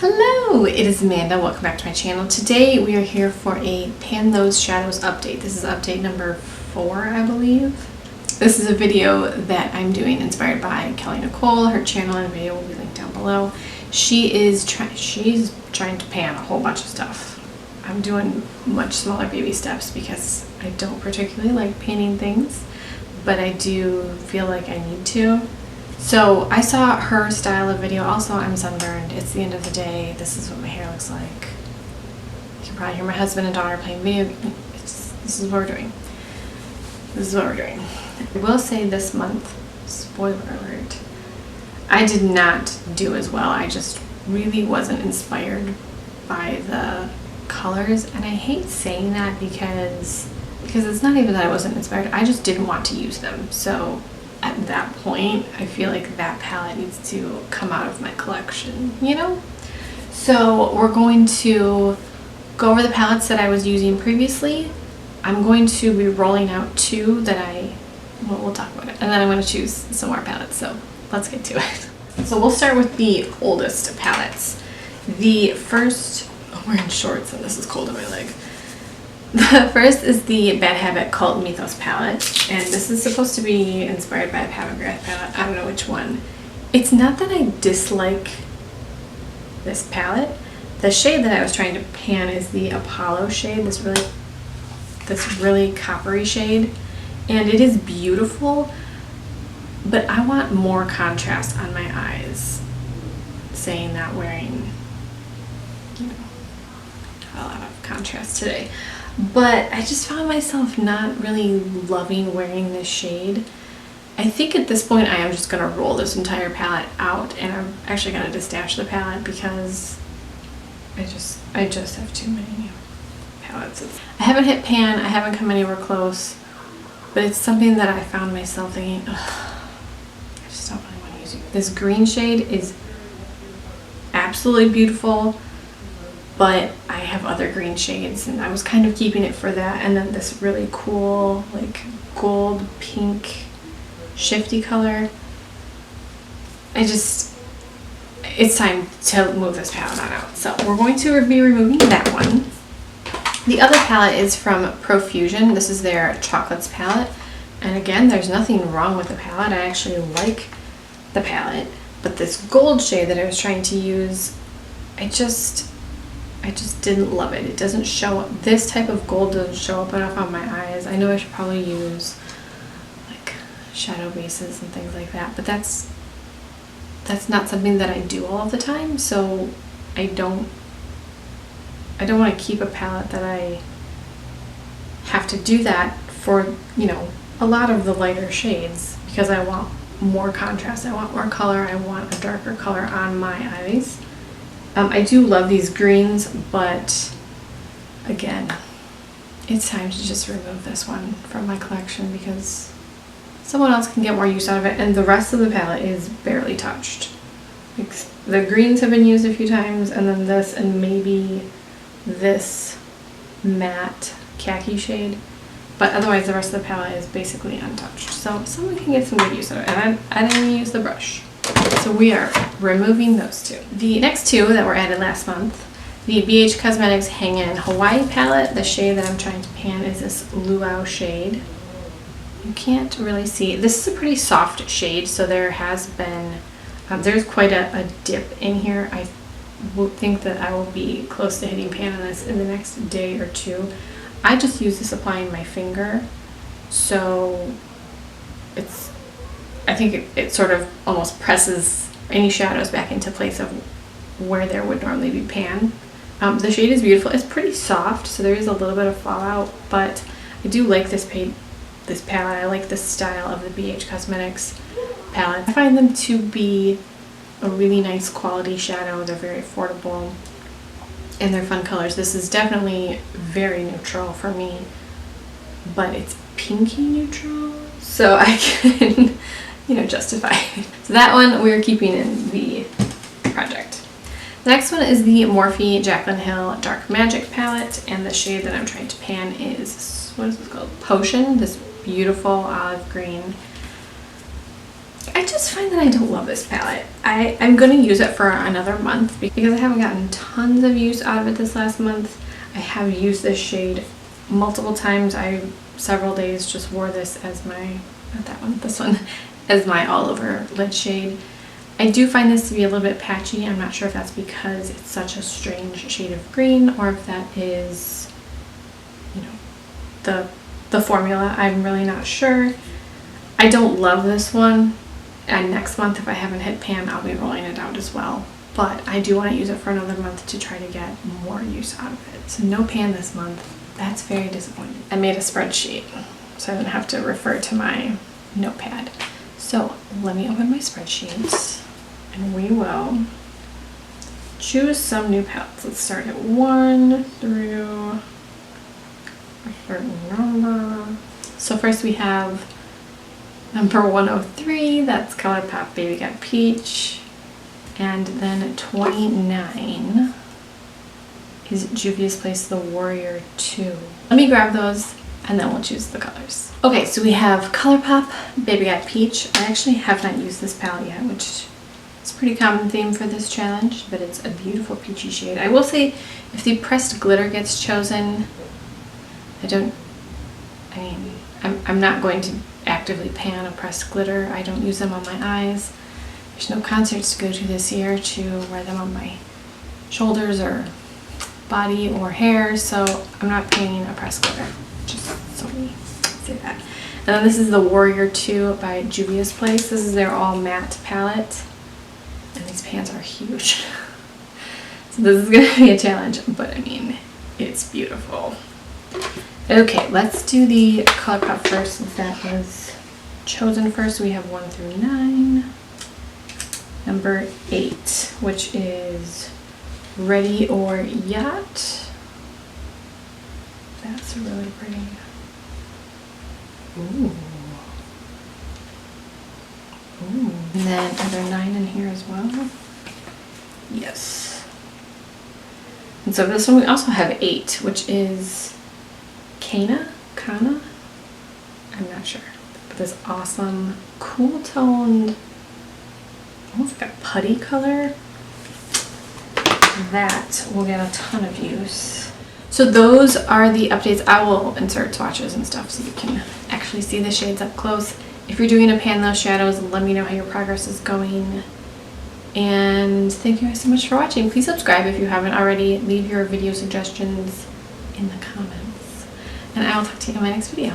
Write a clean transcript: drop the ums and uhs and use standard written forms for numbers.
Hello, it is Amanda. Welcome back to my channel. Today we are here for a Pan Those Shadows update. This is update number 4, I believe. This is a video that I'm doing inspired by Kelly Nicole. Her channel and video will be linked down below. She's trying to pan a whole bunch of stuff. I'm doing much smaller baby steps because I don't particularly like panning things, but I do feel like I need to. So I saw her style of video. Also, I'm sunburned. It's the end of the day. This is what my hair looks like. You can probably hear my husband and daughter playing video games. This is what we're doing. This is what we're doing. I will say this month, spoiler alert, I did not do as well. I just really wasn't inspired by the colors. And I hate saying that because it's not even that I wasn't inspired. I just didn't want to use them. So at that point, I feel like that palette needs to come out of my collection, you know? So we're going to go over the palettes that I was using previously. I'm going to be rolling out 2 that we'll talk about it. And then I'm going to choose some more palettes, so let's get to it. So we'll start with the oldest palettes. The first, I'm wearing shorts and this is cold in my leg. The first is the Bad Habit Cult Mythos palette, and this is supposed to be inspired by a Papagrath palette. I don't know which one. It's not that I dislike this palette. The shade that I was trying to pan is the Apollo shade, this really coppery shade, and it is beautiful, but I want more contrast on my eyes. Saying that, wearing, you know, a lot of contrast today. But I just found myself not really loving wearing this shade. I think at this point I am just going to roll this entire palette out, and I'm actually going to destash the palette because I just have too many palettes. I haven't hit pan, I haven't come anywhere close, but it's something that I found myself thinking, ugh, I just don't really want to use it. This green shade is absolutely beautiful, but I have other green shades and I was kind of keeping it for that. And then this really cool like gold pink shifty color. It's time to move this palette on out. So we're going to be removing that one. The other palette is from Profusion. This is their Chocolates palette. And again, there's nothing wrong with the palette. I actually like the palette, but this gold shade that I was trying to use, I just didn't love it. It doesn't show up. This type of gold doesn't show up enough on my eyes. I know I should probably use like shadow bases and things like that, but that's not something that I do all of the time. So I don't want to keep a palette that I have to do that for, you know, a lot of the lighter shades, because I want more contrast. I want more color. I want a darker color on my eyes. I do love these greens, but again, it's time to just remove this one from my collection because someone else can get more use out of it, and the rest of the palette is barely touched. The greens have been used a few times, and then this, and maybe this matte khaki shade, but otherwise the rest of the palette is basically untouched. So someone can get some good use out of it, and I didn't use the brush. So we are removing those 2. The next 2 that were added last month, the BH Cosmetics Hang In Hawaii palette. The shade that I'm trying to pan is this luau shade. You can't really see. This is a pretty soft shade, so there has been, there's quite a dip in here. I think that I will be close to hitting pan on this in the next day or 2. I just use this applying my finger, so I think it sort of almost presses any shadows back into place of where there would normally be pan. The shade is beautiful. It's pretty soft, so there is a little bit of fallout, but I do like this palette. I like the style of the BH Cosmetics palette. I find them to be a really nice quality shadow. They're very affordable and they're fun colors. This is definitely very neutral for me, but it's pinky neutral, so I can justify it. So that one we're keeping in the project. The next one is the Morphe Jaclyn Hill Dark Magic palette, and the shade that I'm trying to pan is, what is this called? Potion, this beautiful olive green. I just find that I don't love this palette. I'm going to use it for another month because I haven't gotten tons of use out of it this last month. I have used this shade multiple times. I several days just wore this as my, not that one, this one, as my all over lid shade. I do find this to be a little bit patchy. I'm not sure if that's because it's such a strange shade of green or if that is, you know, the formula. I'm really not sure. I don't love this one, and next month if I haven't hit pan, I'll be rolling it out as well. But I do want to use it for another month to try to get more use out of it. So no pan this month. That's very disappointing. I made a spreadsheet so I didn't have to refer to my notepad. So let me open my spreadsheets and we will choose some new palettes. Let's start at 1 through a certain number. So first we have number 103, that's ColourPop Baby Got Peach. And then 29 is Juvia's Place The Warrior 2. Let me grab those and then we'll choose the colors. Okay, so we have ColourPop Baby Got Peach. I actually have not used this palette yet, which is a pretty common theme for this challenge, but it's a beautiful peachy shade. I will say, if the pressed glitter gets chosen, I'm not going to actively pan a pressed glitter. I don't use them on my eyes. There's no concerts to go to this year to wear them on my shoulders or body or hair, so I'm not painting a pressed glitter. Just so we say that. And then this is the Warrior 2 by Juvia's Place. This is their all matte palette, and these pans are huge. So this is gonna be a challenge, but I mean, it's beautiful. Okay, let's do the ColourPop first since that was chosen first. We have 1 through 9. Number 8, which is Ready or Yacht. That's really pretty. Ooh. Ooh. And then are there 9 in here as well? Yes. And so this one we also have 8, which is Kana? I'm not sure. But this awesome, cool toned, almost like a putty color. That will get a ton of use. So those are the updates. I will insert swatches and stuff so you can actually see the shades up close. If you're doing a pan those shadows, let me know how your progress is going. And thank you guys so much for watching. Please subscribe if you haven't already. Leave your video suggestions in the comments. And I will talk to you in my next video.